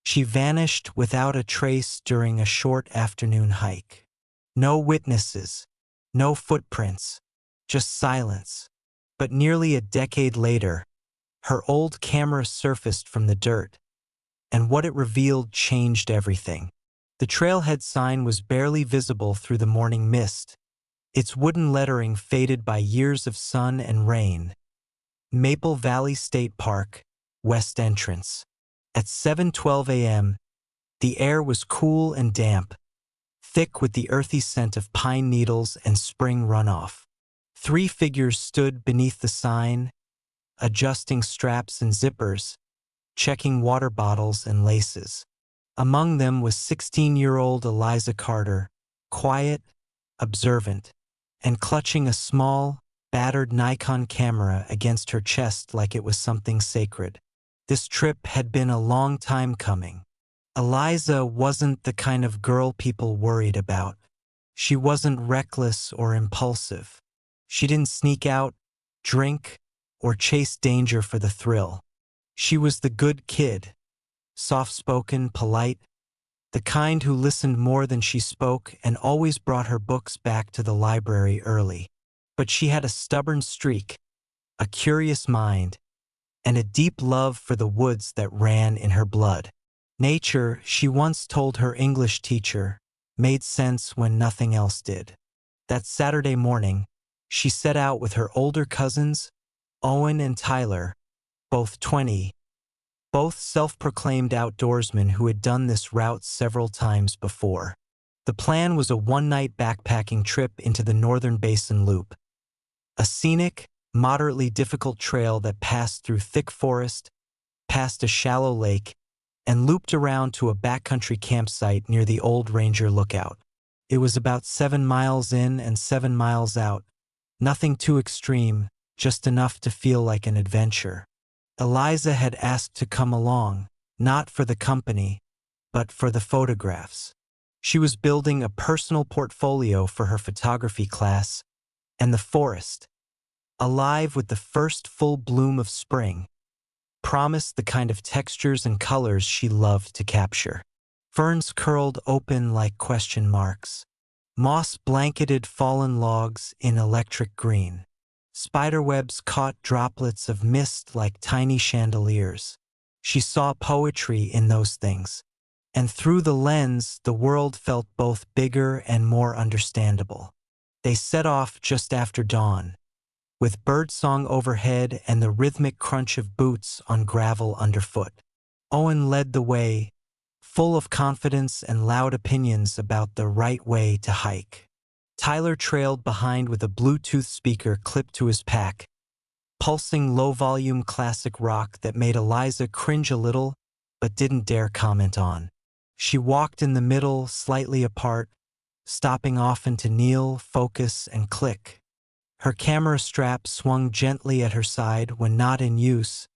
She vanished without a trace during a short afternoon hike. No witnesses, no footprints, just silence. But nearly a decade later, her old camera surfaced from the dirt, and what it revealed changed everything. The trailhead sign was barely visible through the morning mist, its wooden lettering faded by years of sun and rain. Maple Valley State Park, West Entrance. At 7:12 a.m., the air was cool and damp, thick with the earthy scent of pine needles and spring runoff. 3 figures stood beneath the sign, adjusting straps and zippers, checking water bottles and laces. Among them was 16-year-old Eliza Carter, quiet, observant, and clutching a small, battered Nikon camera against her chest like it was something sacred. This trip had been a long time coming. Eliza wasn't the kind of girl people worried about. She wasn't reckless or impulsive. She didn't sneak out, drink, or chase danger for the thrill. She was the good kid, soft-spoken, polite, the kind who listened more than she spoke and always brought her books back to the library early. But she had a stubborn streak, a curious mind, and a deep love for the woods that ran in her blood. Nature, she once told her English teacher, made sense when nothing else did. That Saturday morning, she set out with her older cousins, Owen and Tyler, both 20, both self-proclaimed outdoorsmen who had done this route several times before. The plan was a one-night backpacking trip into the Northern Basin Loop, a scenic, moderately difficult trail that passed through thick forest, past a shallow lake, and looped around to a backcountry campsite near the old Ranger Lookout. It was about 7 miles in and 7 miles out, nothing too extreme, just enough to feel like an adventure. Eliza had asked to come along, not for the company, but for the photographs. She was building a personal portfolio for her photography class, and the forest, alive with the first full bloom of spring, promised the kind of textures and colors she loved to capture. Ferns curled open like question marks. Moss blanketed fallen logs in electric green. Spiderwebs caught droplets of mist like tiny chandeliers. She saw poetry in those things, and through the lens, the world felt both bigger and more understandable. They set off just after dawn, with birdsong overhead and the rhythmic crunch of boots on gravel underfoot. Owen led the way, full of confidence and loud opinions about the right way to hike. Tyler trailed behind with a Bluetooth speaker clipped to his pack, pulsing low-volume classic rock that made Eliza cringe a little but didn't dare comment on. She walked in the middle, slightly apart, stopping often to kneel, focus, and click. Her camera strap swung gently at her side when not in use,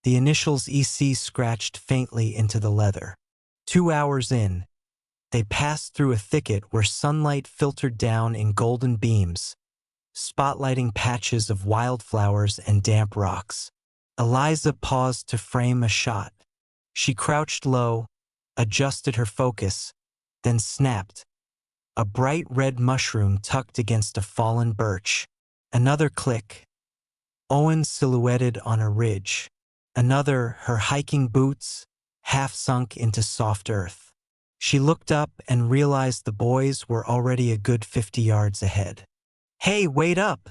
the initials EC scratched faintly into the leather. 2 hours in, they passed through a thicket where sunlight filtered down in golden beams, spotlighting patches of wildflowers and damp rocks. Eliza paused to frame a shot. She crouched low, adjusted her focus, then snapped. A bright red mushroom tucked against a fallen birch. Another click. Owen silhouetted on a ridge. Another, her hiking boots, half sunk into soft earth. She looked up and realized the boys were already a good 50 yards ahead. "Hey, wait up!"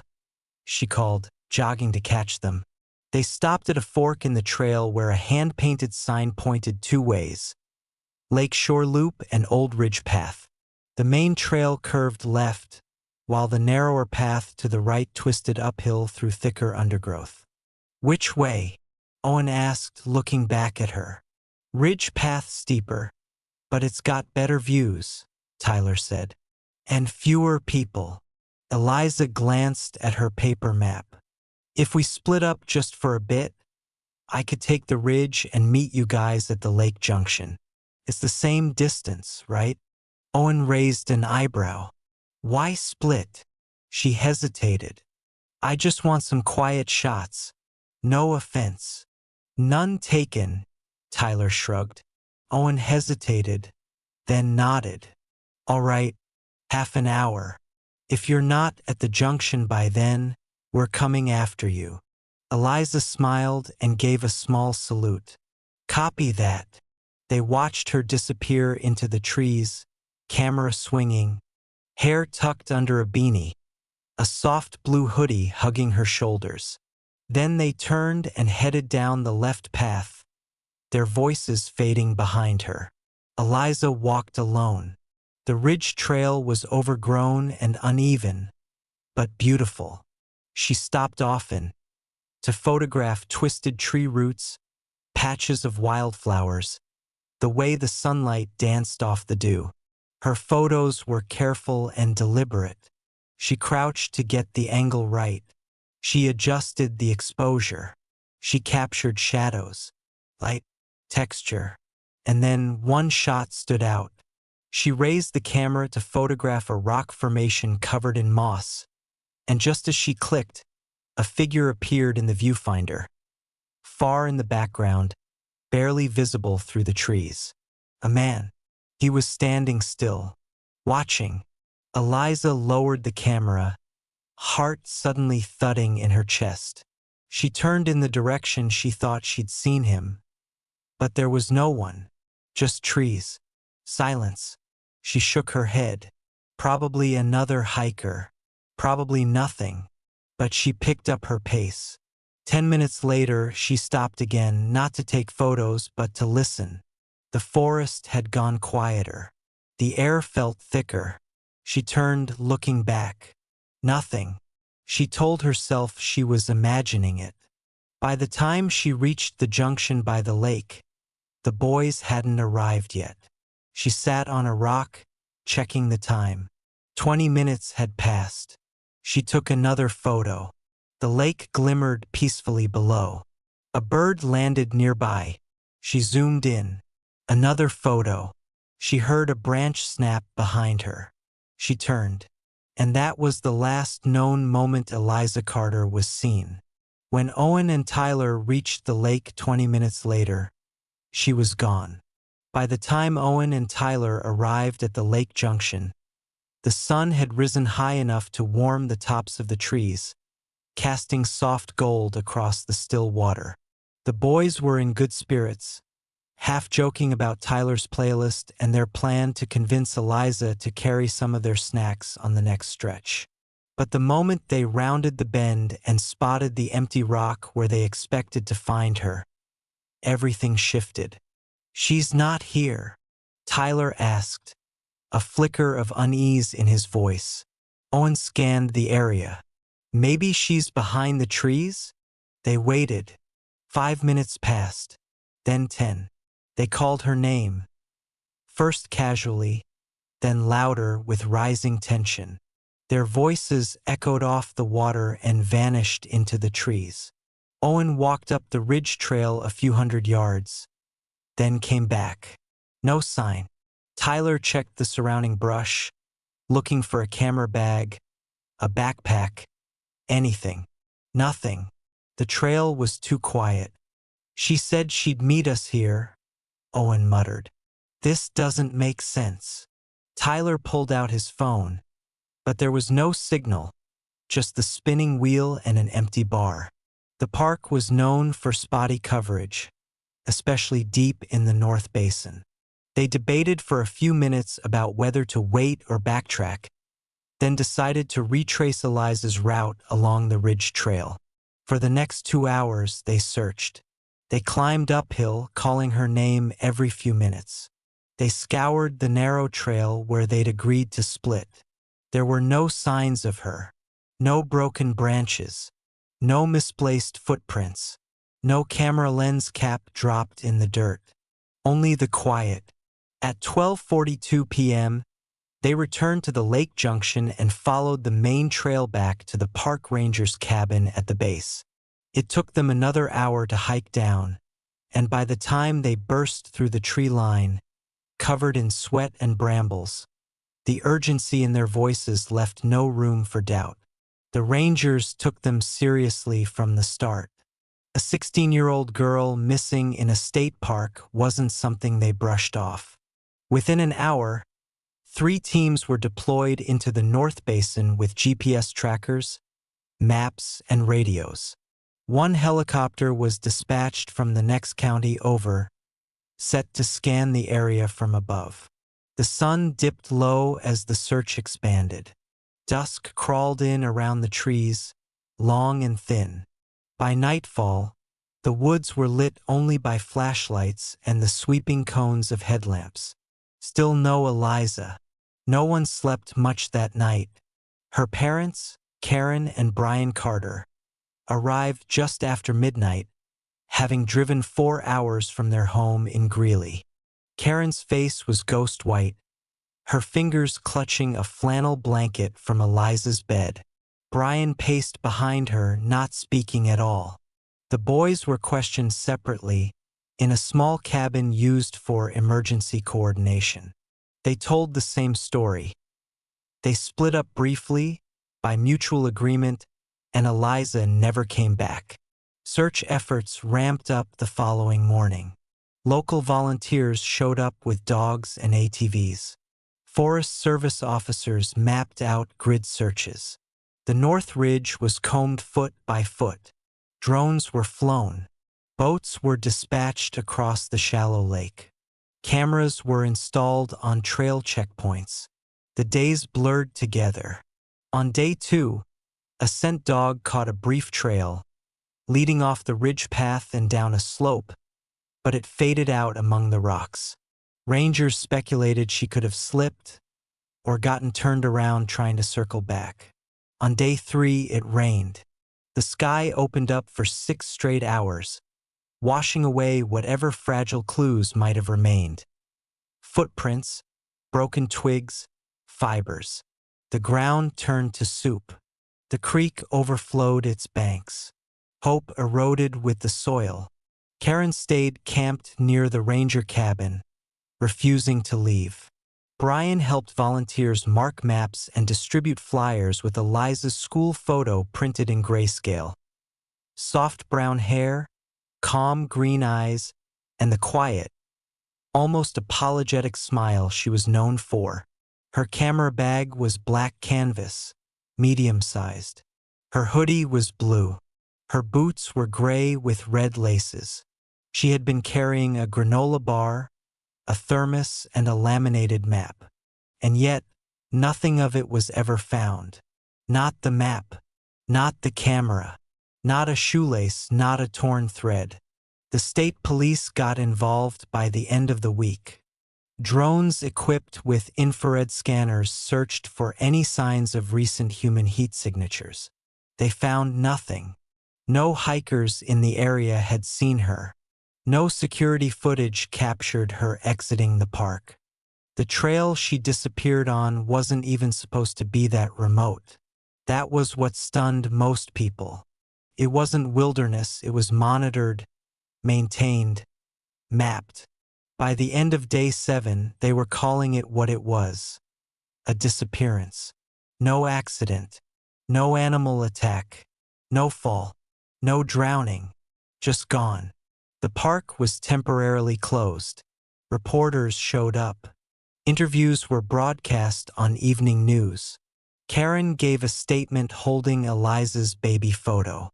she called, jogging to catch them. They stopped at a fork in the trail where a hand-painted sign pointed 2 ways: Lake Shore Loop and Old Ridge Path. The main trail curved left, while the narrower path to the right twisted uphill through thicker undergrowth. "Which way?" Owen asked, looking back at her. "Ridge Path steeper, but it's got better views," Tyler said. "And fewer people." Eliza glanced at her paper map. "If we split up just for a bit, I could take the ridge and meet you guys at the lake junction. It's the same distance, right?" Owen raised an eyebrow. "Why split?" She hesitated. "I just want some quiet shots. No offense." "None taken," Tyler shrugged. Owen hesitated, then nodded. All right, half an hour. If you're not at the junction by then, we're coming after you. Eliza smiled and gave a small salute. Copy that. They watched her disappear into the trees, camera swinging, hair tucked under a beanie, a soft blue hoodie hugging her shoulders. Then they turned and headed down the left path, their voices fading behind her. Eliza walked alone. The ridge trail was overgrown and uneven, but beautiful. She stopped often to photograph twisted tree roots, patches of wildflowers, the way the sunlight danced off the dew. Her photos were careful and deliberate. She crouched to get the angle right. She adjusted the exposure. She captured shadows, light, texture, and then one shot stood out. She raised the camera to photograph a rock formation covered in moss, and just as she clicked, a figure appeared in the viewfinder, far in the background, barely visible through the trees. A man. He was standing still, watching. Eliza lowered the camera, heart suddenly thudding in her chest. She turned in the direction she thought she'd seen him, but there was no one, just trees, silence. She shook her head. Probably another hiker, probably nothing, but she picked up her pace. 10 minutes later, she stopped again, not to take photos, but to listen. The forest had gone quieter. The air felt thicker. She turned, looking back. Nothing. She told herself she was imagining it. By the time she reached the junction by the lake, the boys hadn't arrived yet. She sat on a rock, checking the time. 20 minutes had passed. She took another photo. The lake glimmered peacefully below. A bird landed nearby. She zoomed in. Another photo. She heard a branch snap behind her. She turned. And that was the last known moment Eliza Carter was seen. When Owen and Tyler reached the lake 20 minutes later, she was gone. By the time Owen and Tyler arrived at the lake junction, the sun had risen high enough to warm the tops of the trees, casting soft gold across the still water. The boys were in good spirits, half joking about Tyler's playlist and their plan to convince Eliza to carry some of their snacks on the next stretch. But the moment they rounded the bend and spotted the empty rock where they expected to find her, everything shifted. "She's not here?" Tyler asked, a flicker of unease in his voice. Owen scanned the area. "Maybe she's behind the trees?" They waited. 5 minutes passed, then 10. They called her name, first casually, then louder with rising tension. Their voices echoed off the water and vanished into the trees. Owen walked up the ridge trail a few hundred yards, then came back. No sign. Tyler checked the surrounding brush, looking for a camera bag, a backpack, anything. Nothing. The trail was too quiet. "She said she'd meet us here," Owen muttered. "This doesn't make sense." Tyler pulled out his phone, but there was no signal, just the spinning wheel and an empty bar. The park was known for spotty coverage, especially deep in the North Basin. They debated for a few minutes about whether to wait or backtrack, then decided to retrace Eliza's route along the ridge trail. For the next 2 hours, they searched. They climbed uphill, calling her name every few minutes. They scoured the narrow trail where they'd agreed to split. There were no signs of her, no broken branches, no misplaced footprints, no camera lens cap dropped in the dirt. Only the quiet. At 12:42 p.m., they returned to the lake junction and followed the main trail back to the park ranger's cabin at the base. It took them another hour to hike down, and by the time they burst through the tree line, covered in sweat and brambles, the urgency in their voices left no room for doubt. The rangers took them seriously from the start. A 16-year-old girl missing in a state park wasn't something they brushed off. Within an hour, 3 teams were deployed into the North Basin with GPS trackers, maps, and radios. 1 helicopter was dispatched from the next county over, set to scan the area from above. The sun dipped low as the search expanded. Dusk crawled in around the trees, long and thin. By nightfall, the woods were lit only by flashlights and the sweeping cones of headlamps. Still no Eliza. No one slept much that night. Her parents, Karen and Brian Carter, arrived just after midnight, having driven 4 hours from their home in Greeley. Karen's face was ghost white, her fingers clutching a flannel blanket from Eliza's bed. Brian paced behind her, not speaking at all. The boys were questioned separately, in a small cabin used for emergency coordination. They told the same story. They split up briefly, by mutual agreement, and Eliza never came back. Search efforts ramped up the following morning. Local volunteers showed up with dogs and ATVs. Forest Service officers mapped out grid searches. The North Ridge was combed foot by foot. Drones were flown. Boats were dispatched across the shallow lake. Cameras were installed on trail checkpoints. The days blurred together. On day 2, a scent dog caught a brief trail, leading off the ridge path and down a slope, but it faded out among the rocks. Rangers speculated she could have slipped or gotten turned around trying to circle back. On day 3, it rained. The sky opened up for 6 straight hours, washing away whatever fragile clues might have remained. Footprints, broken twigs, fibers. The ground turned to soup. The creek overflowed its banks. Hope eroded with the soil. Karen stayed camped near the ranger cabin, refusing to leave. Brian helped volunteers mark maps and distribute flyers with Eliza's school photo printed in grayscale. Soft brown hair, calm green eyes, and the quiet, almost apologetic smile she was known for. Her camera bag was black canvas, medium-sized. Her hoodie was blue. Her boots were gray with red laces. She had been carrying a granola bar, a thermos, and a laminated map. And yet, nothing of it was ever found. Not the map, not the camera, not a shoelace, not a torn thread. The state police got involved by the end of the week. Drones equipped with infrared scanners searched for any signs of recent human heat signatures. They found nothing. No hikers in the area had seen her. No security footage captured her exiting the park. The trail she disappeared on wasn't even supposed to be that remote. That was what stunned most people. It wasn't wilderness, it was monitored, maintained, mapped. By the end of day 7, they were calling it what it was: a disappearance. No accident, no animal attack, no fall, no drowning, just gone. The park was temporarily closed. Reporters showed up. Interviews were broadcast on evening news. Karen gave a statement holding Eliza's baby photo.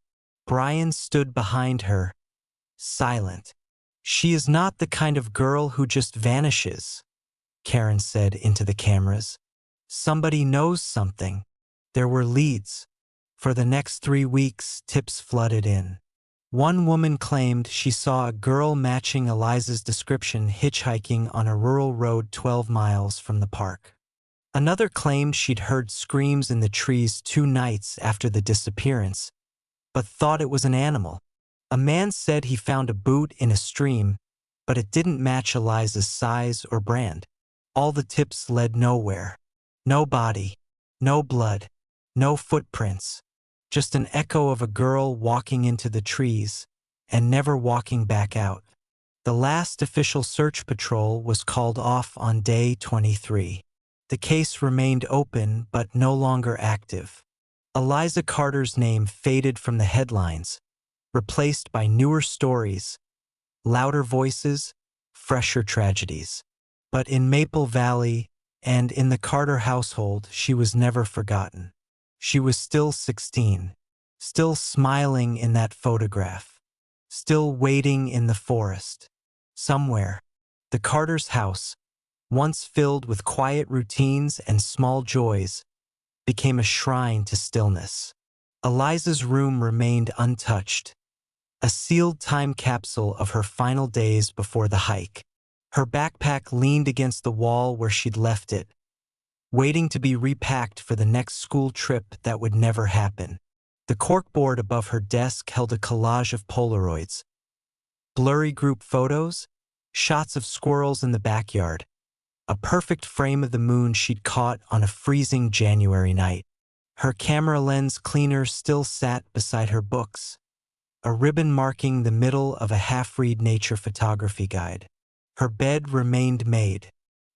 Brian stood behind her, silent. "She is not the kind of girl who just vanishes," Karen said into the cameras. "Somebody knows something." There were leads. For the next 3 weeks, tips flooded in. One woman claimed she saw a girl matching Eliza's description hitchhiking on a rural road 12 miles from the park. Another claimed she'd heard screams in the trees 2 nights after the disappearance, but thought it was an animal. A man said he found a boot in a stream, but it didn't match Eliza's size or brand. All the tips led nowhere. No body, no blood, no footprints. Just an echo of a girl walking into the trees and never walking back out. The last official search patrol was called off on day 23. The case remained open but no longer active. Eliza Carter's name faded from the headlines, replaced by newer stories, louder voices, fresher tragedies. But in Maple Valley and in the Carter household, she was never forgotten. She was still 16, still smiling in that photograph, still waiting in the forest. Somewhere, the Carter's house, once filled with quiet routines and small joys, became a shrine to stillness. Eliza's room remained untouched, a sealed time capsule of her final days before the hike. Her backpack leaned against the wall where she'd left it, waiting to be repacked for the next school trip that would never happen. The corkboard above her desk held a collage of Polaroids, blurry group photos, shots of squirrels in the backyard, a perfect frame of the moon she'd caught on a freezing January night. Her camera lens cleaner still sat beside her books, a ribbon marking the middle of a half-read nature photography guide. Her bed remained made,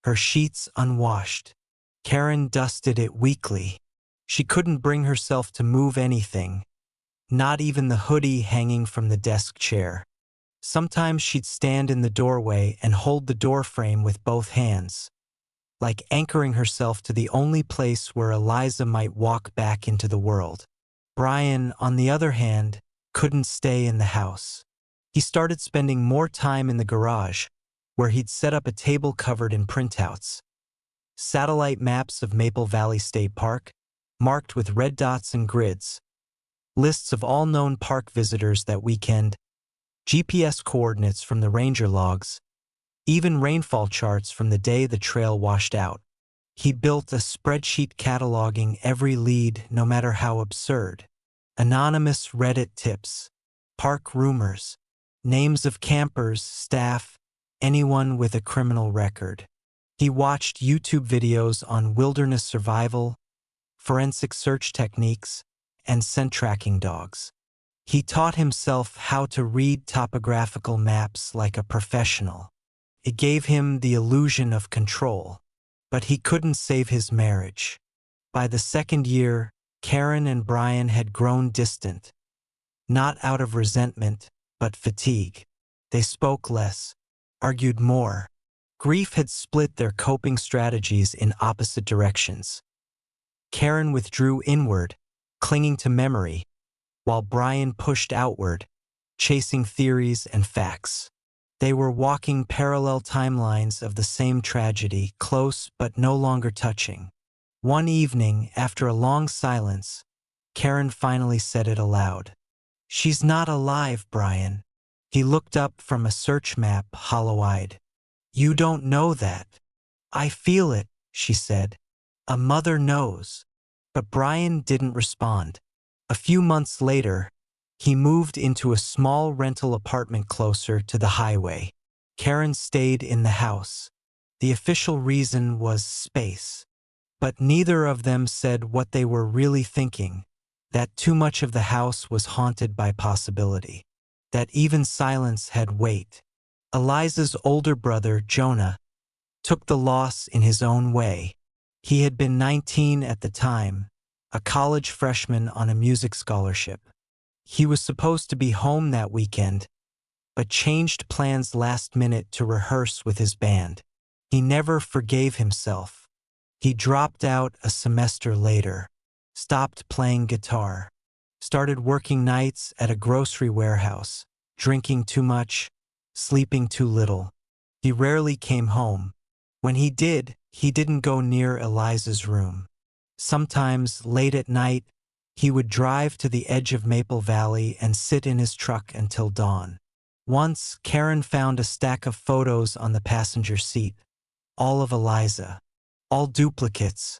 her sheets unwashed. Karen dusted it weekly. She couldn't bring herself to move anything, not even the hoodie hanging from the desk chair. Sometimes she'd stand in the doorway and hold the doorframe with both hands, like anchoring herself to the only place where Eliza might walk back into the world. Brian, on the other hand, couldn't stay in the house. He started spending more time in the garage, where he'd set up a table covered in printouts. Satellite maps of Maple Valley State Park, marked with red dots and grids. Lists of all known park visitors that weekend, GPS coordinates from the ranger logs, even rainfall charts from the day the trail washed out. He built a spreadsheet cataloging every lead, no matter how absurd. Anonymous Reddit tips, park rumors, names of campers, staff, anyone with a criminal record. He watched YouTube videos on wilderness survival, forensic search techniques, and scent tracking dogs. He taught himself how to read topographical maps like a professional. It gave him the illusion of control, but he couldn't save his marriage. By the second year, Karen and Brian had grown distant, not out of resentment, but fatigue. They spoke less, argued more. Grief had split their coping strategies in opposite directions. Karen withdrew inward, clinging to memory, while Brian pushed outward, chasing theories and facts. They were walking parallel timelines of the same tragedy, close but no longer touching. One evening, after a long silence, Karen finally said it aloud. "She's not alive, Brian." He looked up from a search map, hollow-eyed. "You don't know that." "I feel it," she said. "A mother knows." But Brian didn't respond. A few months later, he moved into a small rental apartment closer to the highway. Karen stayed in the house. The official reason was space. But neither of them said what they were really thinking, that too much of the house was haunted by possibility, that even silence had weight. Eliza's older brother, Jonah, took the loss in his own way. He had been 19 at the time, a college freshman on a music scholarship. He was supposed to be home that weekend, but changed plans last minute to rehearse with his band. He never forgave himself. He dropped out a semester later, stopped playing guitar, started working nights at a grocery warehouse, drinking too much, sleeping too little. He rarely came home. When he did, he didn't go near Eliza's room. Sometimes, late at night, he would drive to the edge of Maple Valley and sit in his truck until dawn. Once, Karen found a stack of photos on the passenger seat, all of Eliza, all duplicates.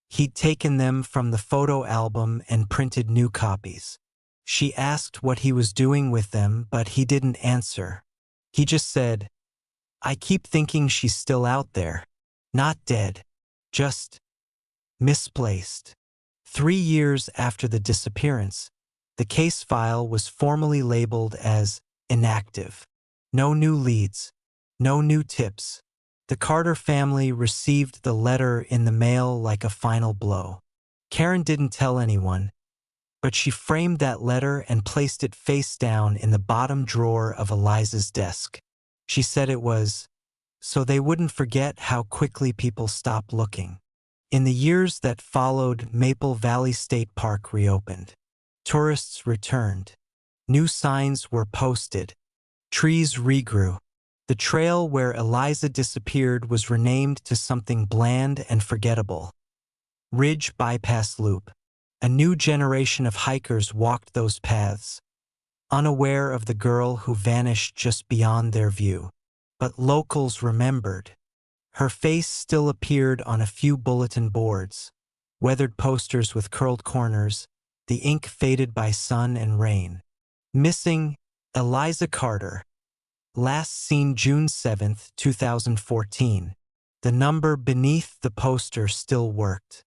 He'd taken them from the photo album and printed new copies. She asked what he was doing with them, but he didn't answer. He just said, "I keep thinking she's still out there. Not dead. Just misplaced." 3 years after the disappearance, the case file was formally labeled as inactive. No new leads, no new tips. The Carter family received the letter in the mail like a final blow. Karen didn't tell anyone, but she framed that letter and placed it face down in the bottom drawer of Eliza's desk. She said it was so they wouldn't forget how quickly people stopped looking. In the years that followed, Maple Valley State Park reopened. Tourists returned. New signs were posted. Trees regrew. The trail where Eliza disappeared was renamed to something bland and forgettable. Ridge Bypass Loop. A new generation of hikers walked those paths, unaware of the girl who vanished just beyond their view. But locals remembered. Her face still appeared on a few bulletin boards, weathered posters with curled corners, the ink faded by sun and rain. Missing, Eliza Carter. Last seen June 7, 2014. The number beneath the poster still worked.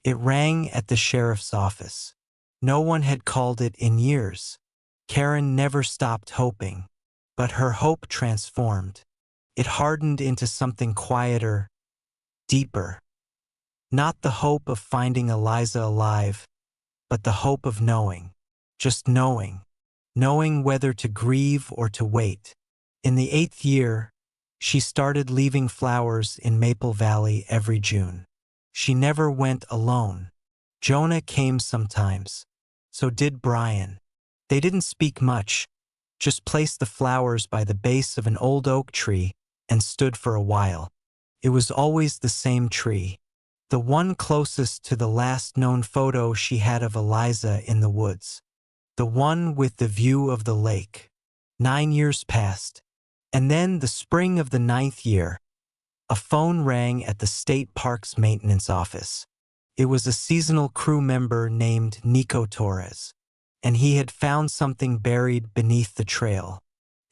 It rang at the sheriff's office. No one had called it in years. Karen never stopped hoping. But her hope transformed. It hardened into something quieter, deeper. Not the hope of finding Eliza alive, but the hope of knowing. Just knowing. Knowing whether to grieve or to wait. In the 8th year, she started leaving flowers in Maple Valley every June. She never went alone. Jonah came sometimes. So did Brian. They didn't speak much, just placed the flowers by the base of an old oak tree and stood for a while. It was always the same tree, the one closest to the last known photo she had of Eliza in the woods, the one with the view of the lake. 9 years passed, and then the spring of the 9th year, a phone rang at the state park's maintenance office. It was a seasonal crew member named Nico Torres, and he had found something buried beneath the trail.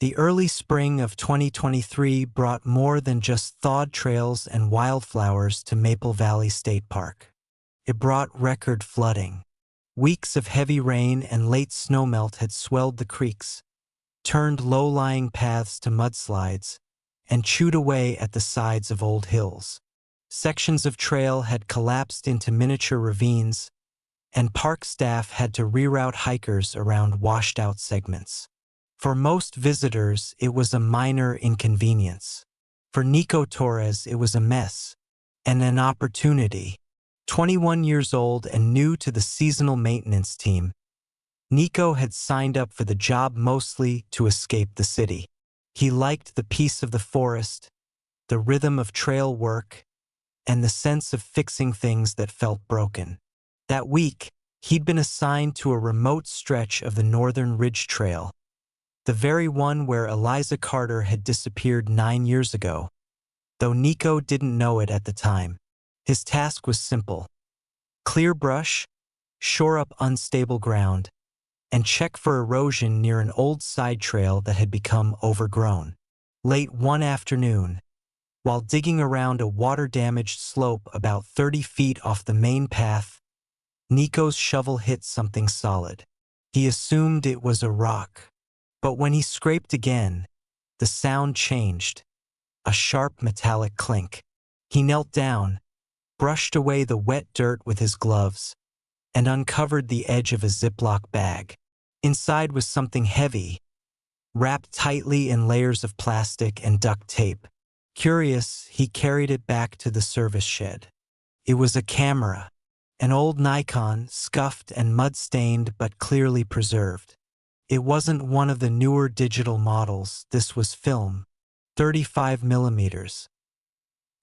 The early spring of 2023 brought more than just thawed trails and wildflowers to Maple Valley State Park. It brought record flooding. Weeks of heavy rain and late snowmelt had swelled the creeks, turned low-lying paths to mudslides, and chewed away at the sides of old hills. Sections of trail had collapsed into miniature ravines, and park staff had to reroute hikers around washed-out segments. For most visitors, it was a minor inconvenience. For Nico Torres, it was a mess and an opportunity. 21 years old and new to the seasonal maintenance team, Nico had signed up for the job mostly to escape the city. He liked the peace of the forest, the rhythm of trail work, and the sense of fixing things that felt broken. That week, he'd been assigned to a remote stretch of the Northern Ridge Trail, the very one where Eliza Carter had disappeared 9 years ago, though Nico didn't know it at the time. His task was simple: clear brush, shore up unstable ground, and check for erosion near an old side trail that had become overgrown. Late one afternoon, while digging around a water-damaged slope about 30 feet off the main path, Nico's shovel hit something solid. He assumed it was a rock. But when he scraped again, the sound changed. A sharp metallic clink. He knelt down, brushed away the wet dirt with his gloves, and uncovered the edge of a Ziploc bag. Inside was something heavy, wrapped tightly in layers of plastic and duct tape. Curious, he carried it back to the service shed. It was a camera, an old Nikon, scuffed and mud-stained but clearly preserved. It wasn't one of the newer digital models. This was film, 35 millimeters,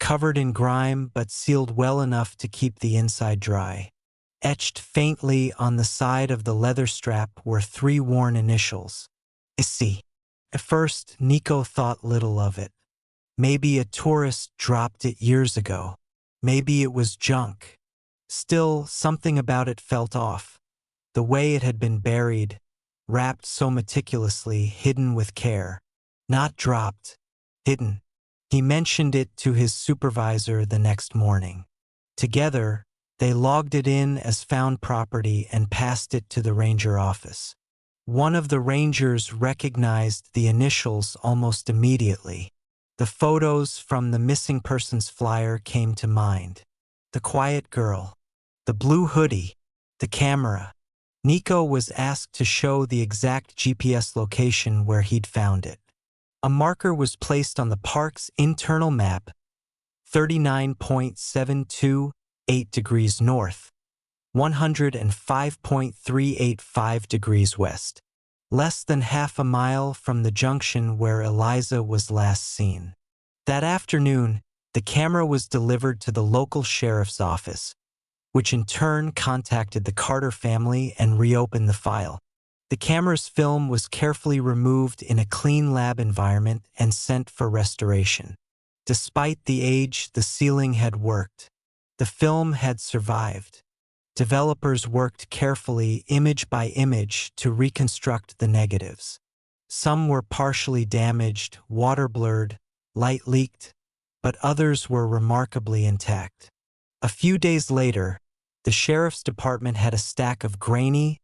covered in grime but sealed well enough to keep the inside dry. Etched faintly on the side of the leather strap were 3 worn initials: IC. At first, Nico thought little of it. Maybe a tourist dropped it years ago. Maybe it was junk. Still, something about it felt off. The way it had been buried, wrapped so meticulously, hidden with care. Not dropped, hidden. He mentioned it to his supervisor the next morning. Together, they logged it in as found property and passed it to the ranger office. One of the rangers recognized the initials almost immediately. The photos from the missing persons flyer came to mind. The quiet girl, the blue hoodie, the camera. Nico was asked to show the exact GPS location where he'd found it. A marker was placed on the park's internal map, 39.728 degrees north, 105.385 degrees west, less than half a mile from the junction where Eliza was last seen. That afternoon, the camera was delivered to the local sheriff's office, which in turn contacted the Carter family and reopened the file. The camera's film was carefully removed in a clean lab environment and sent for restoration. Despite the age, the sealing had worked. The film had survived. Developers worked carefully, image by image, to reconstruct the negatives. Some were partially damaged, water blurred, light leaked, but others were remarkably intact. A few days later, the sheriff's department had a stack of grainy,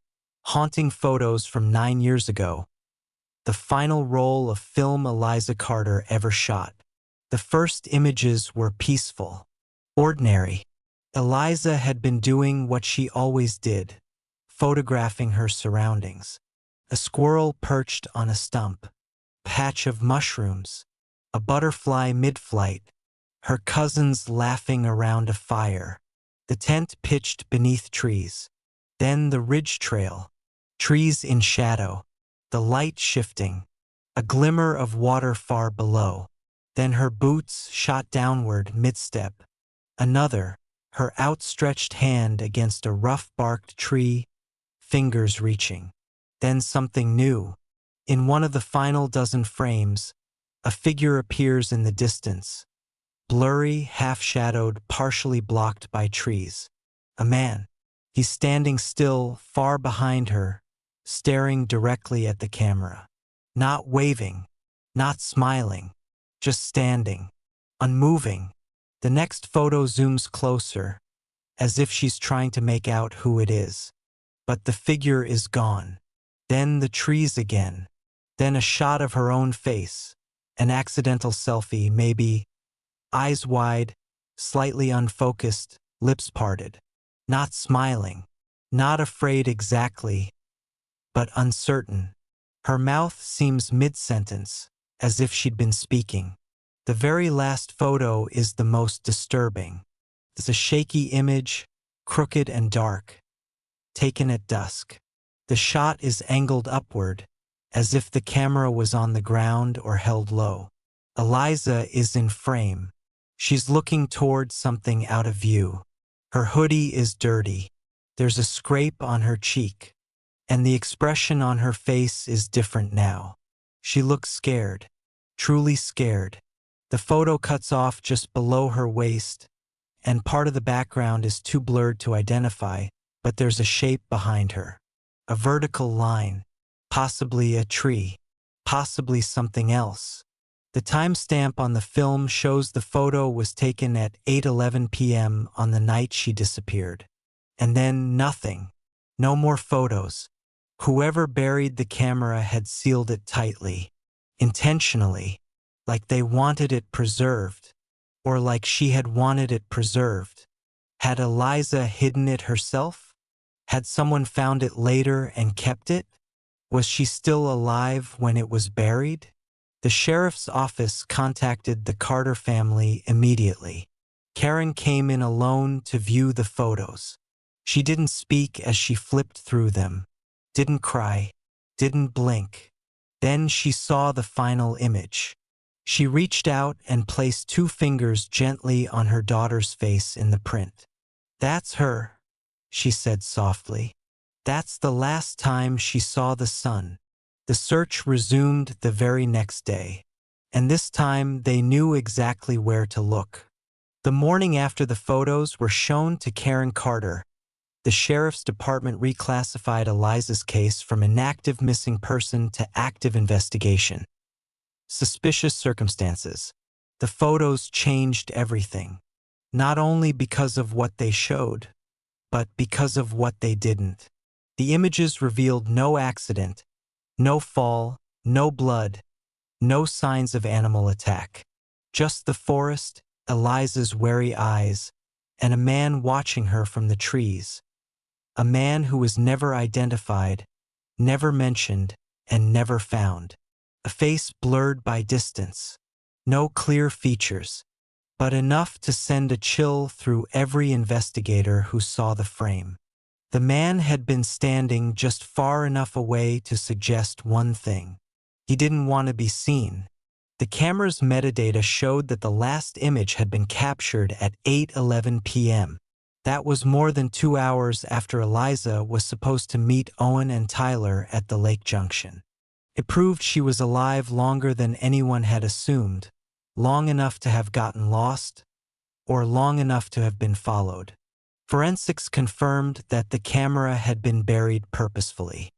haunting photos from 9 years ago, the final roll of film Eliza Carter ever shot. The first images were peaceful, ordinary. Eliza had been doing what she always did, photographing her surroundings. A squirrel perched on a stump, patch of mushrooms, a butterfly mid-flight, her cousins laughing around a fire, the tent pitched beneath trees, then the ridge trail, trees in shadow, the light shifting, a glimmer of water far below, then her boots shot downward mid-step, another, her outstretched hand against a rough-barked tree, fingers reaching. Then something new. In one of the final dozen frames, a figure appears in the distance, blurry, half-shadowed, partially blocked by trees. A man. He's standing still, far behind her, staring directly at the camera. Not waving, not smiling, just standing, unmoving. The next photo zooms closer, as if she's trying to make out who it is. But the figure is gone. Then the trees again. Then a shot of her own face. An accidental selfie, maybe. Eyes wide, slightly unfocused, lips parted. Not smiling. Not afraid exactly, but uncertain. Her mouth seems mid-sentence, as if she'd been speaking. The very last photo is the most disturbing. It's a shaky image, crooked and dark, taken at dusk. The shot is angled upward, as if the camera was on the ground or held low. Eliza is in frame. She's looking towards something out of view. Her hoodie is dirty. There's a scrape on her cheek, and the expression on her face is different now. She looks scared, truly scared. The photo cuts off just below her waist, and part of the background is too blurred to identify, but there's a shape behind her. A vertical line, possibly a tree, possibly something else. The timestamp on the film shows the photo was taken at 8:11 p.m. on the night she disappeared. And then nothing. No more photos. Whoever buried the camera had sealed it tightly, intentionally, like they wanted it preserved, or like she had wanted it preserved. Had Eliza hidden it herself? Had someone found it later and kept it? Was she still alive when it was buried? The sheriff's office contacted the Carter family immediately. Karen came in alone to view the photos. She didn't speak as she flipped through them, didn't cry, didn't blink. Then she saw the final image. She reached out and placed 2 fingers gently on her daughter's face in the print. "That's her," she said softly. That's the last time she saw the sun. The search resumed the very next day, and this time they knew exactly where to look. The morning after the photos were shown to Karen Carter, the sheriff's department reclassified Eliza's case from inactive missing person to active investigation. Suspicious circumstances. The photos changed everything, not only because of what they showed, but because of what they didn't. The images revealed no accident, no fall, no blood, no signs of animal attack. Just the forest, Eliza's wary eyes, and a man watching her from the trees. A man who was never identified, never mentioned, and never found. A face blurred by distance. No clear features, but enough to send a chill through every investigator who saw the frame. The man had been standing just far enough away to suggest one thing. He didn't want to be seen. The camera's metadata showed that the last image had been captured at 8:11 p.m. That was more than 2 hours after Eliza was supposed to meet Owen and Tyler at the lake junction. It proved she was alive longer than anyone had assumed, long enough to have gotten lost, or long enough to have been followed. Forensics confirmed that the camera had been buried purposefully.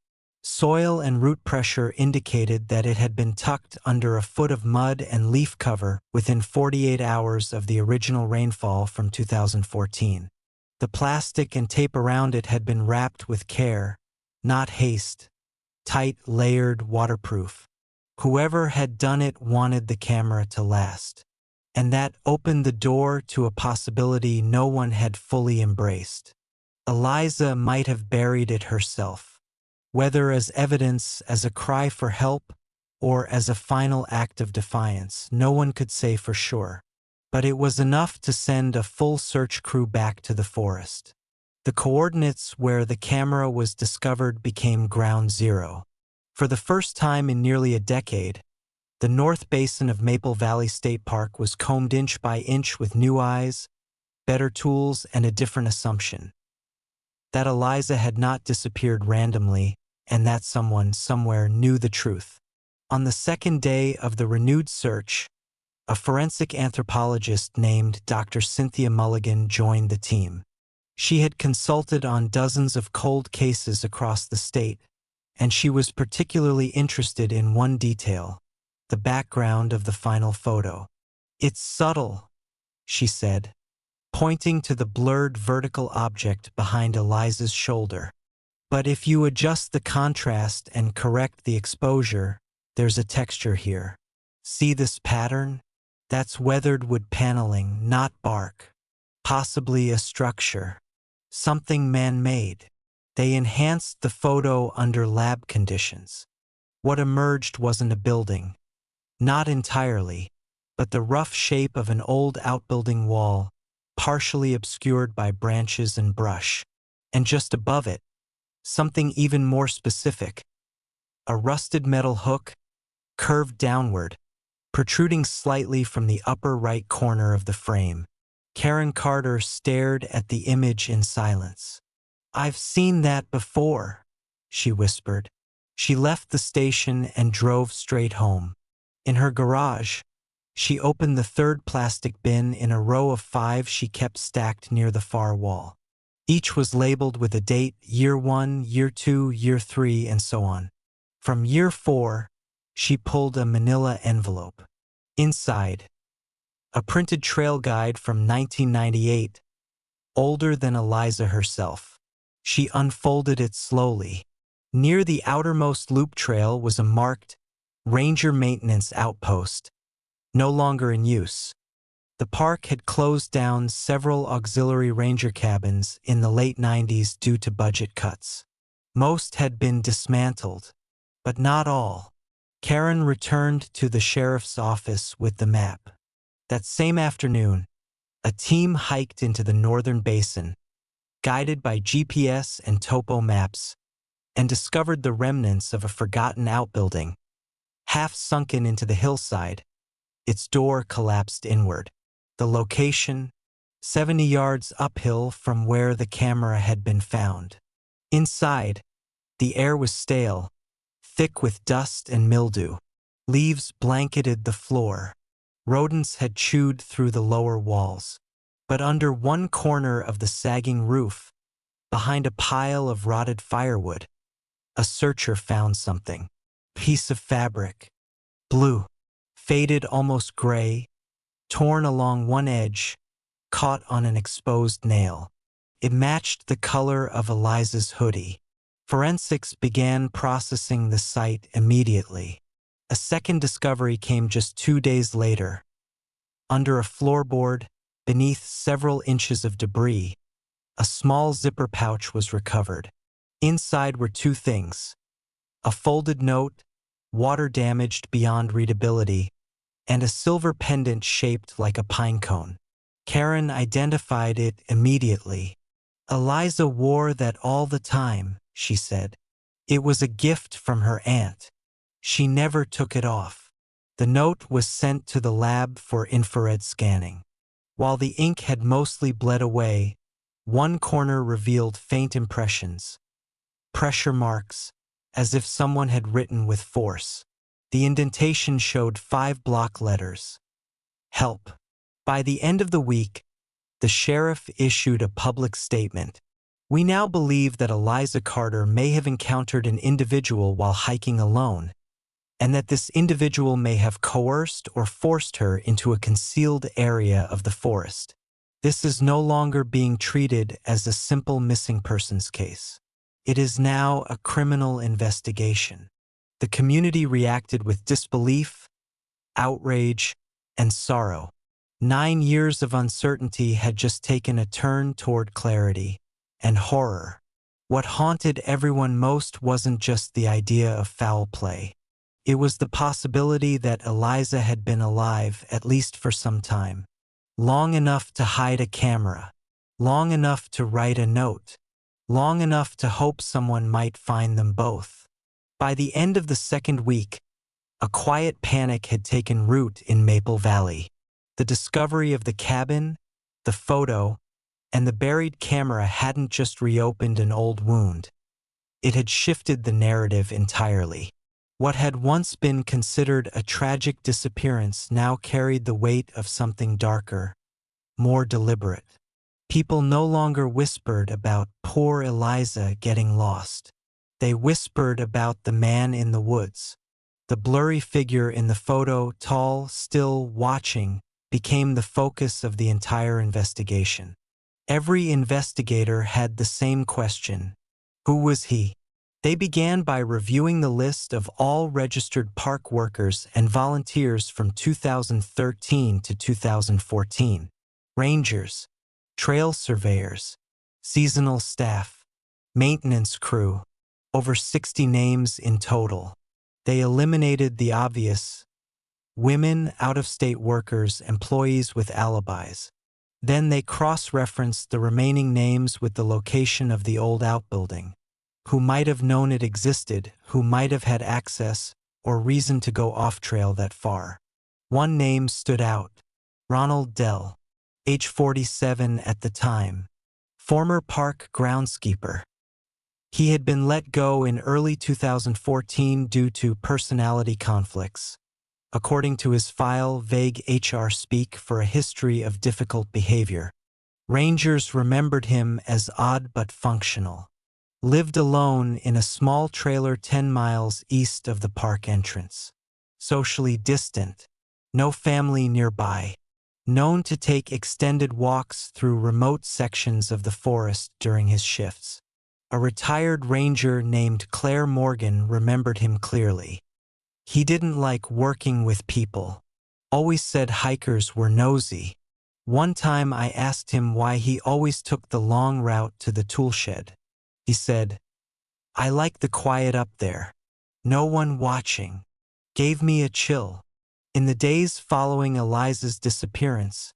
Soil and root pressure indicated that it had been tucked under a foot of mud and leaf cover within 48 hours of the original rainfall from 2014. The plastic and tape around it had been wrapped with care, not haste, tight, layered, waterproof. Whoever had done it wanted the camera to last. And that opened the door to a possibility no one had fully embraced. Eliza might have buried it herself. Whether as evidence, as a cry for help, or as a final act of defiance, no one could say for sure. But it was enough to send a full search crew back to the forest. The coordinates where the camera was discovered became ground zero. For the first time in nearly a decade, the North Basin of Maple Valley State Park was combed inch by inch with new eyes, better tools, and a different assumption. That Eliza had not disappeared randomly, and that someone somewhere knew the truth. On the second day of the renewed search, a forensic anthropologist named Dr. Cynthia Mulligan joined the team. She had consulted on dozens of cold cases across the state, and she was particularly interested in one detail: the background of the final photo. "It's subtle," she said, pointing to the blurred vertical object behind Eliza's shoulder. "But if you adjust the contrast and correct the exposure, there's a texture here. See this pattern? That's weathered wood paneling, not bark. Possibly a structure. Something man-made." They enhanced the photo under lab conditions. What emerged wasn't a building. Not entirely, but the rough shape of an old outbuilding wall, partially obscured by branches and brush. And just above it, something even more specific: a rusted metal hook, curved downward, protruding slightly from the upper right corner of the frame. Karen Carter stared at the image in silence. "I've seen that before," she whispered. She left the station and drove straight home. In her garage, she opened the third plastic bin in a row of 5 she kept stacked near the far wall. Each was labeled with a date: year 1, year 2, year 3, and so on. From year 4, she pulled a manila envelope. Inside, a printed trail guide from 1998, older than Eliza herself. She unfolded it slowly. Near the outermost loop trail was a marked Ranger Maintenance Outpost, no longer in use. The park had closed down several auxiliary ranger cabins in the late 90s due to budget cuts. Most had been dismantled, but not all. Karen returned to the sheriff's office with the map. That same afternoon, a team hiked into the northern basin, guided by GPS and topo maps, and discovered the remnants of a forgotten outbuilding, half sunken into the hillside. Its door collapsed inward. The location, 70 yards uphill from where the camera had been found. Inside, the air was stale, thick with dust and mildew. Leaves blanketed the floor. Rodents had chewed through the lower walls. But under one corner of the sagging roof, behind a pile of rotted firewood, a searcher found something. Piece of fabric. Blue. Faded, almost gray. Torn along one edge, caught on an exposed nail. It matched the color of Eliza's hoodie. Forensics began processing the site immediately. A second discovery came just 2 days later. Under a floorboard, beneath several inches of debris, a small zipper pouch was recovered. Inside were two things: a folded note, water-damaged beyond readability, and a silver pendant shaped like a pine cone. Karen identified it immediately. "Eliza wore that all the time," she said. "It was a gift from her aunt. She never took it off." The note was sent to the lab for infrared scanning. While the ink had mostly bled away, one corner revealed faint impressions, pressure marks, as if someone had written with force. The indentation showed 5 block letters. "Help." By the end of the week, the sheriff issued a public statement. "We now believe that Eliza Carter may have encountered an individual while hiking alone, and that this individual may have coerced or forced her into a concealed area of the forest. This is no longer being treated as a simple missing persons case. It is now a criminal investigation." The community reacted with disbelief, outrage, and sorrow. 9 years of uncertainty had just taken a turn toward clarity and horror. What haunted everyone most wasn't just the idea of foul play. It was the possibility that Eliza had been alive, at least for some time. Long enough to hide a camera. Long enough to write a note. Long enough to hope someone might find them both. By the end of the second week, a quiet panic had taken root in Maple Valley. The discovery of the cabin, the photo, and the buried camera hadn't just reopened an old wound. It had shifted the narrative entirely. What had once been considered a tragic disappearance now carried the weight of something darker, more deliberate. People no longer whispered about poor Eliza getting lost. They whispered about the man in the woods. The blurry figure in the photo, tall, still, watching, became the focus of the entire investigation. Every investigator had the same question: who was he? They began by reviewing the list of all registered park workers and volunteers from 2013 to 2014. Rangers, trail surveyors, seasonal staff, maintenance crew, over 60 names in total. They eliminated the obvious: women, out-of-state workers, employees with alibis. Then they cross-referenced the remaining names with the location of the old outbuilding. Who might have known it existed, who might have had access or reason to go off-trail that far. One name stood out: Ronald Dell, age 47 at the time, former park groundskeeper. He had been let go in early 2014 due to personality conflicts. According to his file, vague HR speak for a history of difficult behavior. Rangers remembered him as odd but functional. Lived alone in a small trailer 10 miles east of the park entrance. Socially distant. No family nearby. Known to take extended walks through remote sections of the forest during his shifts. A retired ranger named Claire Morgan remembered him clearly. He didn't like working with people. Always said hikers were nosy. One time I asked him why he always took the long route to the toolshed. He said, "I like the quiet up there. No one watching." Gave me a chill. In the days following Eliza's disappearance,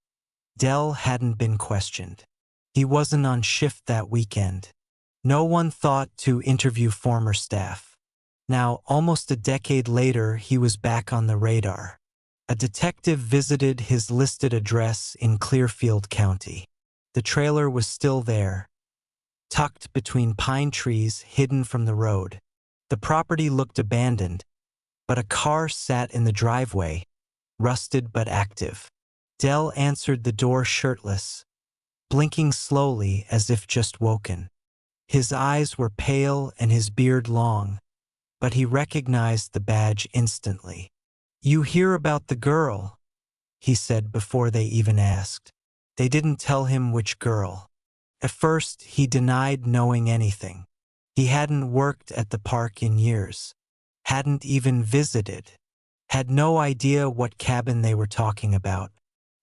Dell hadn't been questioned. He wasn't on shift that weekend. No one thought to interview former staff. Now, almost a decade later, he was back on the radar. A detective visited his listed address in Clearfield County. The trailer was still there, tucked between pine trees hidden from the road. The property looked abandoned, but a car sat in the driveway, rusted but active. Dell answered the door shirtless, blinking slowly as if just woken. His eyes were pale and his beard long, but he recognized the badge instantly. "You hear about the girl?" he said before they even asked. They didn't tell him which girl. At first, he denied knowing anything. He hadn't worked at the park in years, hadn't even visited, had no idea what cabin they were talking about.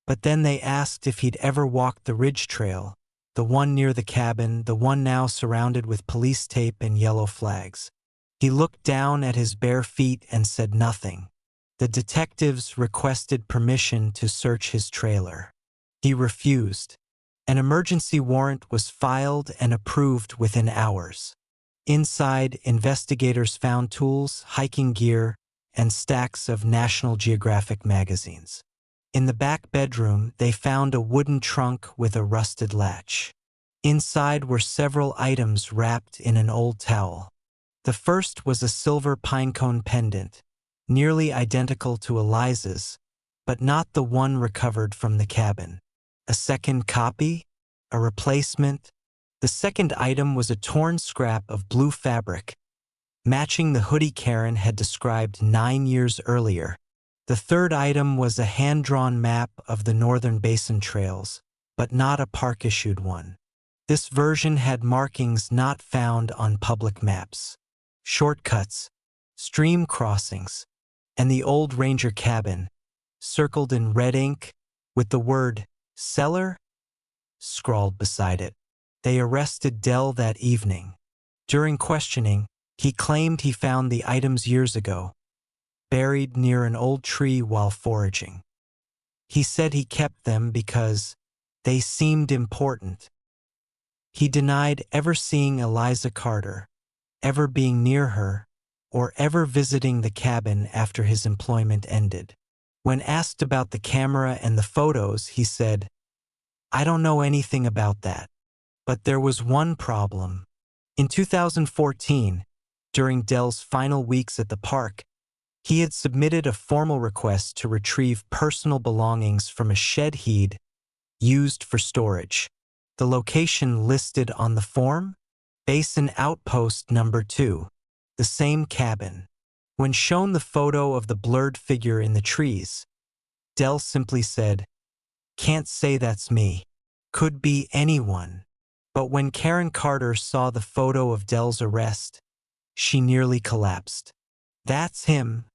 But then they asked if he'd ever walked the ridge trail, the one near the cabin, the one now surrounded with police tape and yellow flags. He looked down at his bare feet and said nothing. The detectives requested permission to search his trailer. He refused. An emergency warrant was filed and approved within hours. Inside, investigators found tools, hiking gear, and stacks of National Geographic magazines. In the back bedroom, they found a wooden trunk with a rusted latch. Inside were several items wrapped in an old towel. The first was a silver pinecone pendant, nearly identical to Eliza's, but not the one recovered from the cabin. A second copy? A replacement? The second item was a torn scrap of blue fabric, matching the hoodie Karen had described 9 years earlier. The third item was a hand-drawn map of the Northern Basin trails, but not a park-issued one. This version had markings not found on public maps. Shortcuts, stream crossings, and the old ranger cabin, circled in red ink, with the word cellar scrawled beside it. They arrested Dell that evening. During questioning, he claimed he found the items years ago, buried near an old tree while foraging. He said he kept them because they seemed important. He denied ever seeing Eliza Carter, ever being near her, or ever visiting the cabin after his employment ended. When asked about the camera and the photos, he said, "I don't know anything about that. But there was one problem." In 2014, during Dell's final weeks at the park, he had submitted a formal request to retrieve personal belongings from a shed he'd used for storage. The location listed on the form? Basin Outpost Number 2, the same cabin. When shown the photo of the blurred figure in the trees, Dell simply said, "Can't say that's me. Could be anyone." But when Karen Carter saw the photo of Dell's arrest, she nearly collapsed. "That's him,"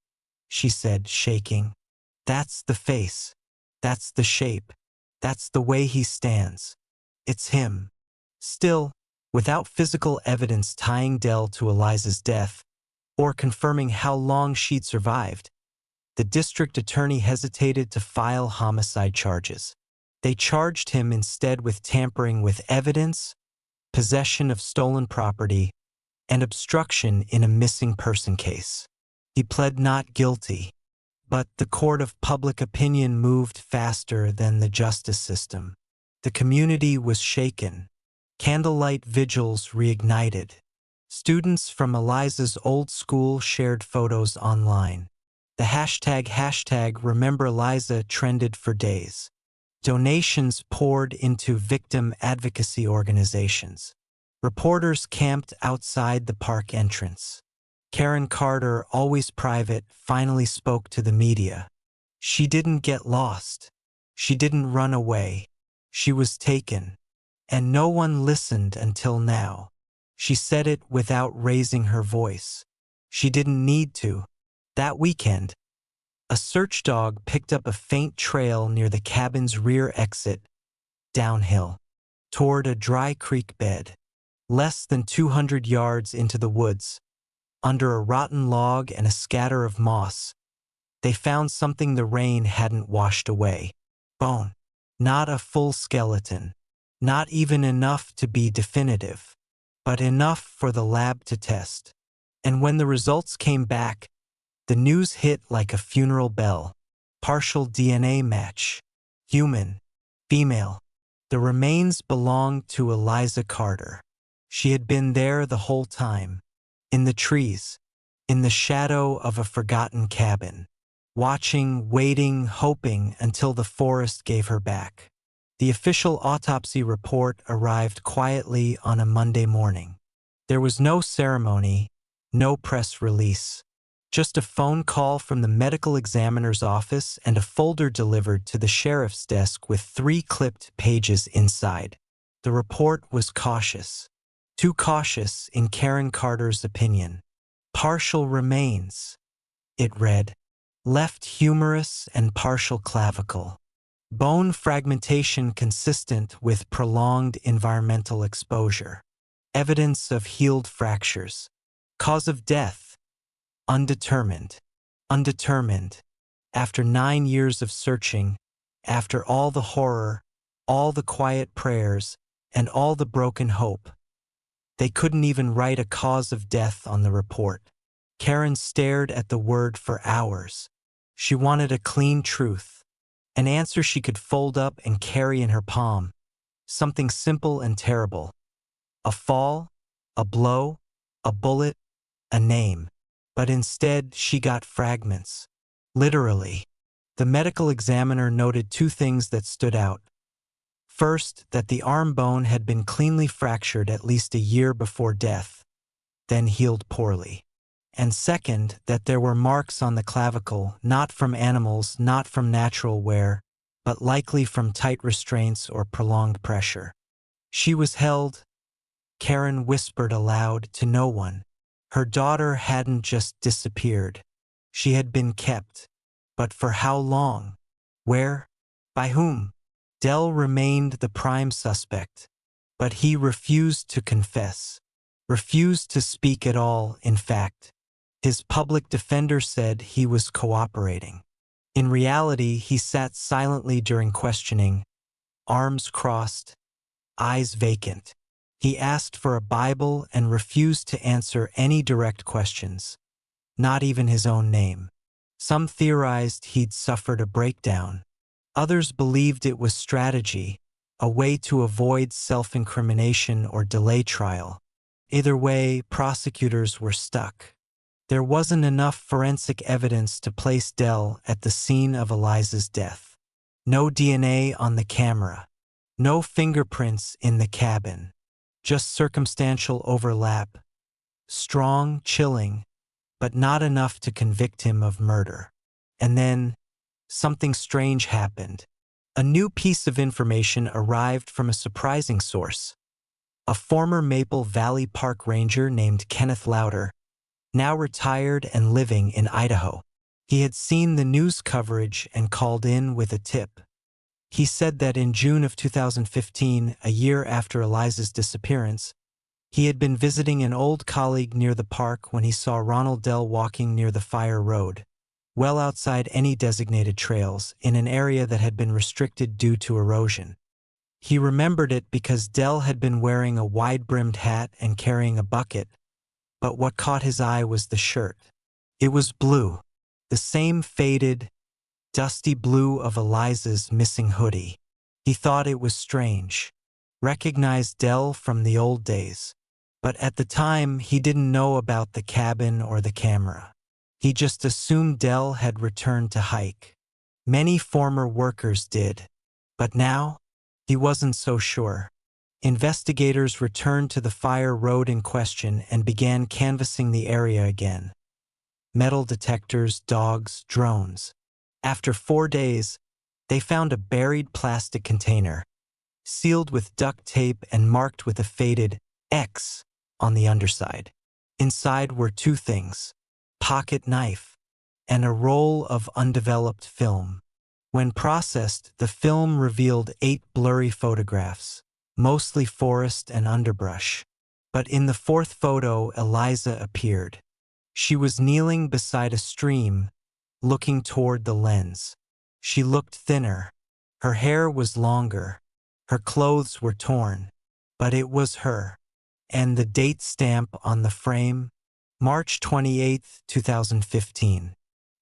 she said, shaking. "That's the face. That's the shape. That's the way he stands. It's him." Still, without physical evidence tying Dell to Eliza's death, or confirming how long she'd survived, the district attorney hesitated to file homicide charges. They charged him instead with tampering with evidence, possession of stolen property, and obstruction in a missing person case. He pled not guilty, but the court of public opinion moved faster than the justice system. The community was shaken. Candlelight vigils reignited. Students from Eliza's old school shared photos online. The hashtag Remember Eliza trended for days. Donations poured into victim advocacy organizations. Reporters camped outside the park entrance. Karen Carter, always private, finally spoke to the media. She didn't get lost. She didn't run away. She was taken. And no one listened until now. She said it without raising her voice. She didn't need to. That weekend, a search dog picked up a faint trail near the cabin's rear exit, downhill, toward a dry creek bed. Less than 200 yards into the woods, under a rotten log and a scatter of moss, they found something the rain hadn't washed away. Bone. Not a full skeleton. Not even enough to be definitive, but enough for the lab to test. And when the results came back, the news hit like a funeral bell. Partial DNA match. Human. Female. The remains belonged to Eliza Carter. She had been there the whole time. In the trees. In the shadow of a forgotten cabin. Watching, waiting, hoping until the forest gave her back. The official autopsy report arrived quietly on a Monday morning. There was no ceremony, no press release. Just a phone call from the medical examiner's office and a folder delivered to the sheriff's desk with 3 clipped pages inside. The report was cautious. Too cautious, in Karen Carter's opinion. Partial remains, it read. Left humerus and partial clavicle. Bone fragmentation consistent with prolonged environmental exposure. Evidence of healed fractures. Cause of death. Undetermined. Undetermined. After 9 years of searching, after all the horror, all the quiet prayers, and all the broken hope, they couldn't even write a cause of death on the report. Karen stared at the word for hours. She wanted a clean truth, an answer she could fold up and carry in her palm. Something simple and terrible. A fall, a blow, a bullet, a name. But instead, she got fragments. Literally. The medical examiner noted 2 things that stood out. First, that the arm bone had been cleanly fractured at least a year before death, then healed poorly. And second, that there were marks on the clavicle, not from animals, not from natural wear, but likely from tight restraints or prolonged pressure. She was held, Karen whispered aloud to no one. Her daughter hadn't just disappeared. She had been kept. But for how long? Where? By whom? Dell remained the prime suspect, but he refused to confess, refused to speak at all, in fact. His public defender said he was cooperating. In reality, he sat silently during questioning, arms crossed, eyes vacant. He asked for a Bible and refused to answer any direct questions, not even his own name. Some theorized he'd suffered a breakdown. Others believed it was strategy, a way to avoid self-incrimination or delay trial. Either way, prosecutors were stuck. There wasn't enough forensic evidence to place Dell at the scene of Eliza's death. No DNA on the camera. No fingerprints in the cabin. Just circumstantial overlap. Strong, chilling, but not enough to convict him of murder. And then, something strange happened. A new piece of information arrived from a surprising source. A former Maple Valley Park ranger named Kenneth Louder, now retired and living in Idaho. He had seen the news coverage and called in with a tip. He said that in June of 2015, a year after Eliza's disappearance, he had been visiting an old colleague near the park when he saw Ronald Dell walking near the Fire Road, well outside any designated trails, in an area that had been restricted due to erosion. He remembered it because Dell had been wearing a wide-brimmed hat and carrying a bucket, but what caught his eye was the shirt. It was blue, the same faded, dusty blue of Eliza's missing hoodie. He thought it was strange, recognized Dell from the old days. But at the time, he didn't know about the cabin or the camera. He just assumed Dell had returned to hike. Many former workers did. But now, he wasn't so sure. Investigators returned to the Fire Road in question and began canvassing the area again. Metal detectors, dogs, drones. After 4 days, they found a buried plastic container, sealed with duct tape and marked with a faded X on the underside. Inside were 2 things: pocket knife and a roll of undeveloped film. When processed, the film revealed 8 blurry photographs, mostly forest and underbrush. But in the 4th photo, Eliza appeared. She was kneeling beside a stream, looking toward the lens. She looked thinner. Her hair was longer. Her clothes were torn. But it was her. And the date stamp on the frame, March 28, 2015.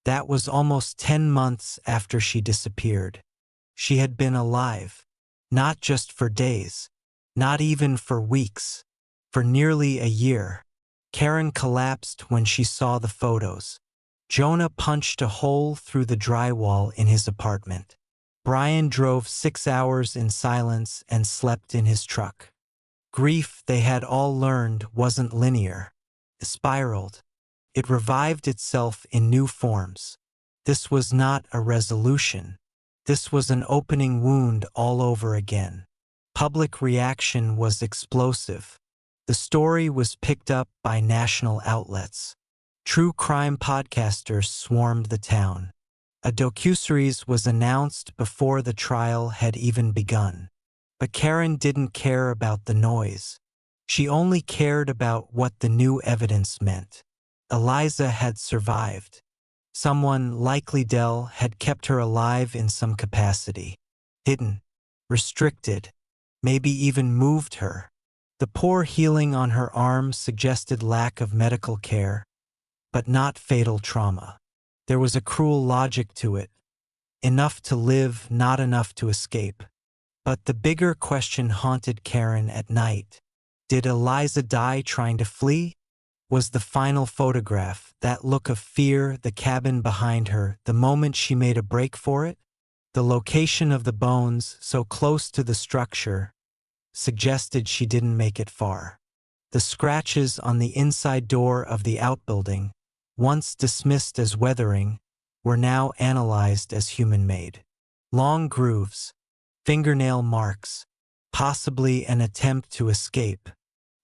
That was almost 10 months after she disappeared. She had been alive, not just for days, not even for weeks, for nearly a year. Karen collapsed when she saw the photos. Jonah punched a hole through the drywall in his apartment. Brian drove 6 hours in silence and slept in his truck. Grief, they had all learned, wasn't linear. It spiraled. It revived itself in new forms. This was not a resolution. This was an opening wound all over again. Public reaction was explosive. The story was picked up by national outlets. True crime podcasters swarmed the town. A docuseries was announced before the trial had even begun. But Karen didn't care about the noise. She only cared about what the new evidence meant. Eliza had survived. Someone, likely Dell, had kept her alive in some capacity. Hidden, restricted, maybe even moved her. The poor healing on her arm suggested lack of medical care, but not fatal trauma. There was a cruel logic to it. Enough to live, not enough to escape. But the bigger question haunted Karen at night. Did Eliza die trying to flee? Was the final photograph, that look of fear, the cabin behind her, the moment she made a break for it? The location of the bones, so close to the structure, suggested she didn't make it far. The scratches on the inside door of the outbuilding, once dismissed as weathering, were now analyzed as human-made. Long grooves, fingernail marks, possibly an attempt to escape.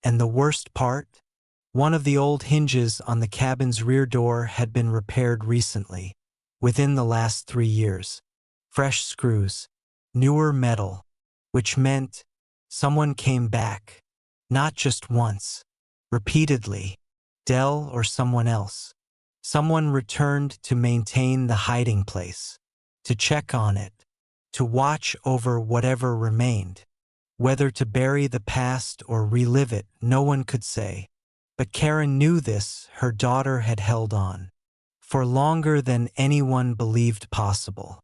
And the worst part? One of the old hinges on the cabin's rear door had been repaired recently, within the last 3 years. Fresh screws, newer metal, which meant someone came back, not just once, repeatedly, Dell or someone else. Someone returned to maintain the hiding place, to check on it, to watch over whatever remained. Whether to bury the past or relive it, no one could say. But Karen knew this. Her daughter had held on for longer than anyone believed possible.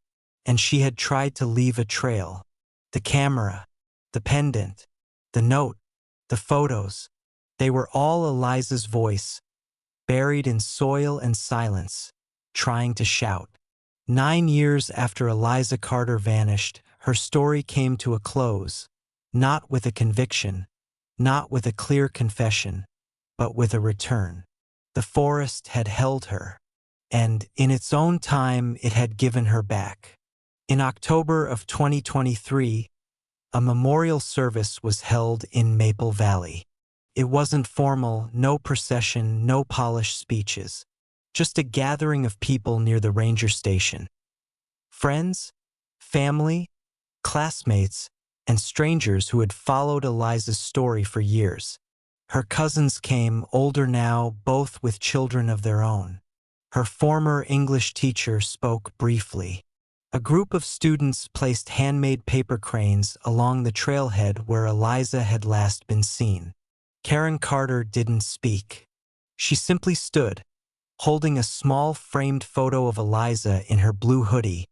And she had tried to leave a trail. The camera, the pendant, the note, the photos. They were all Eliza's voice, buried in soil and silence, trying to shout. 9 years after Eliza Carter vanished, her story came to a close, not with a conviction, not with a clear confession, but with a return. The forest had held her, and in its own time it had given her back. In October of 2023, a memorial service was held in Maple Valley. It wasn't formal, no procession, no polished speeches, just a gathering of people near the ranger station. Friends, family, classmates, and strangers who had followed Eliza's story for years. Her cousins came, older now, both with children of their own. Her former English teacher spoke briefly. A group of students placed handmade paper cranes along the trailhead where Eliza had last been seen. Karen Carter didn't speak. She simply stood, holding a small framed photo of Eliza in her blue hoodie,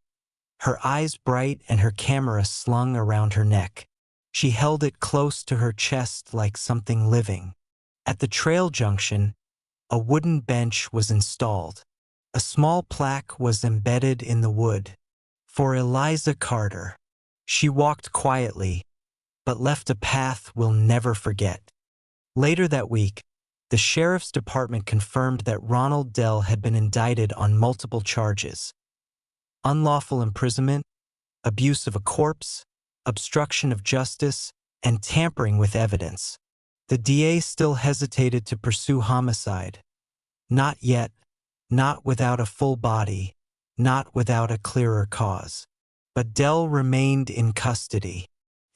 her eyes bright and her camera slung around her neck. She held it close to her chest like something living. At the trail junction, a wooden bench was installed. A small plaque was embedded in the wood. For Eliza Carter. She walked quietly, but left a path we'll never forget. Later that week, the sheriff's department confirmed that Ronald Dell had been indicted on multiple charges: unlawful imprisonment, abuse of a corpse, obstruction of justice, and tampering with evidence. The DA still hesitated to pursue homicide. Not yet, not without a full body, not without a clearer cause. But Dell remained in custody.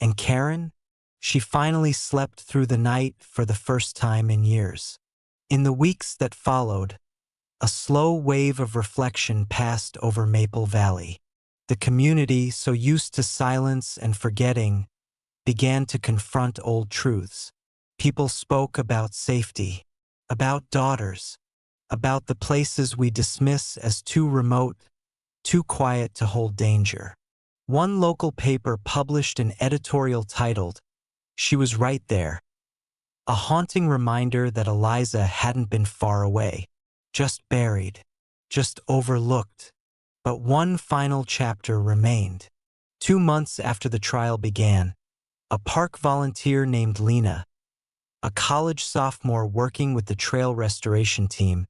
And Karen? She finally slept through the night for the first time in years. In the weeks that followed, a slow wave of reflection passed over Maple Valley. The community, so used to silence and forgetting, began to confront old truths. People spoke about safety, about daughters, about the places we dismiss as too remote, too quiet to hold danger. One local paper published an editorial titled, "She Was Right There," a haunting reminder that Eliza hadn't been far away, just buried, just overlooked. But one final chapter remained. 2 months after the trial began, a park volunteer named Lena, a college sophomore working with the trail restoration team,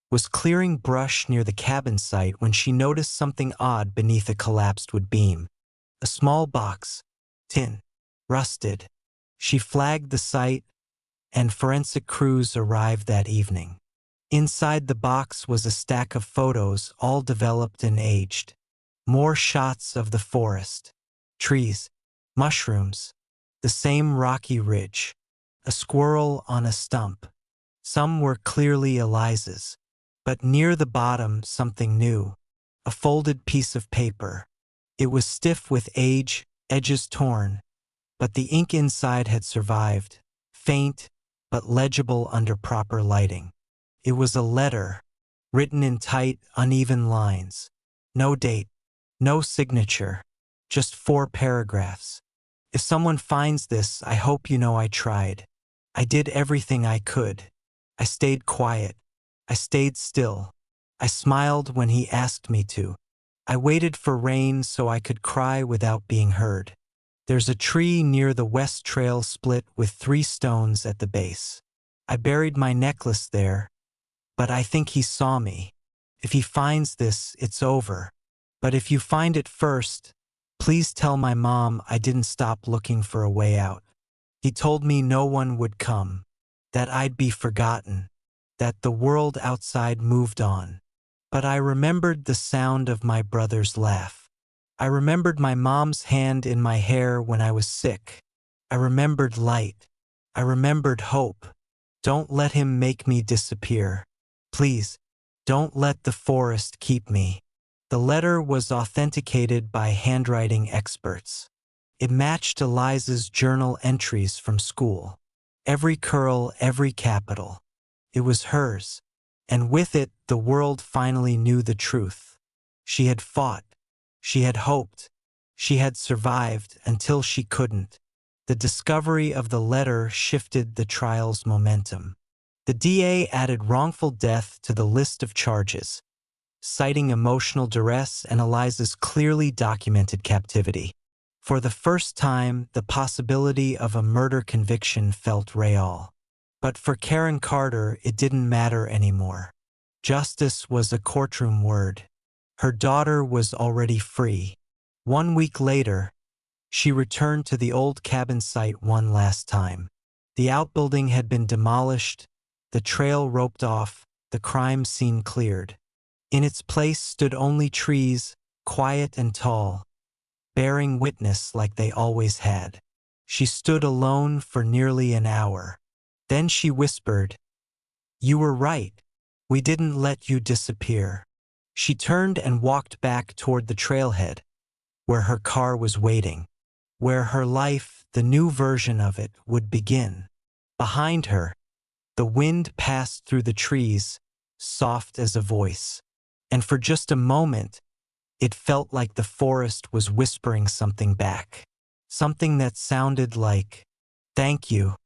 was clearing brush near the cabin site when she noticed something odd beneath a collapsed wood beam. A small box, tin, rusted. She flagged the site, and forensic crews arrived that evening. Inside the box was a stack of photos, all developed and aged. More shots of the forest, trees, mushrooms, the same rocky ridge, a squirrel on a stump. Some were clearly Eliza's, but near the bottom something new, a folded piece of paper. It was stiff with age, edges torn, but the ink inside had survived, faint but legible under proper lighting. It was a letter, written in tight, uneven lines. No date, no signature, just 4 paragraphs. If someone finds this, I hope you know I tried. I did everything I could. I stayed quiet. I stayed still. I smiled when he asked me to. I waited for rain so I could cry without being heard. There's a tree near the west trail split with 3 stones at the base. I buried my necklace there, but I think he saw me. If he finds this, it's over. But if you find it first, please tell my mom I didn't stop looking for a way out. He told me no one would come, that I'd be forgotten, that the world outside moved on. But I remembered the sound of my brother's laugh. I remembered my mom's hand in my hair when I was sick. I remembered light. I remembered hope. Don't let him make me disappear. Please, don't let the forest keep me. The letter was authenticated by handwriting experts. It matched Eliza's journal entries from school. Every curl, every capital. It was hers. And with it, the world finally knew the truth. She had fought. She had hoped. She had survived until she couldn't. The discovery of the letter shifted the trial's momentum. The DA added wrongful death to the list of charges, citing emotional duress and Eliza's clearly documented captivity. For the first time, the possibility of a murder conviction felt real. But for Karen Carter, it didn't matter anymore. Justice was a courtroom word. Her daughter was already free. 1 week later, she returned to the old cabin site one last time. The outbuilding had been demolished, the trail roped off, the crime scene cleared. In its place stood only trees, quiet and tall, bearing witness like they always had. She stood alone for nearly an hour. Then she whispered, "You were right. We didn't let you disappear." She turned and walked back toward the trailhead, where her car was waiting, where her life, the new version of it, would begin. Behind her, the wind passed through the trees, soft as a voice. And for just a moment, it felt like the forest was whispering something back. Something that sounded like, "Thank you."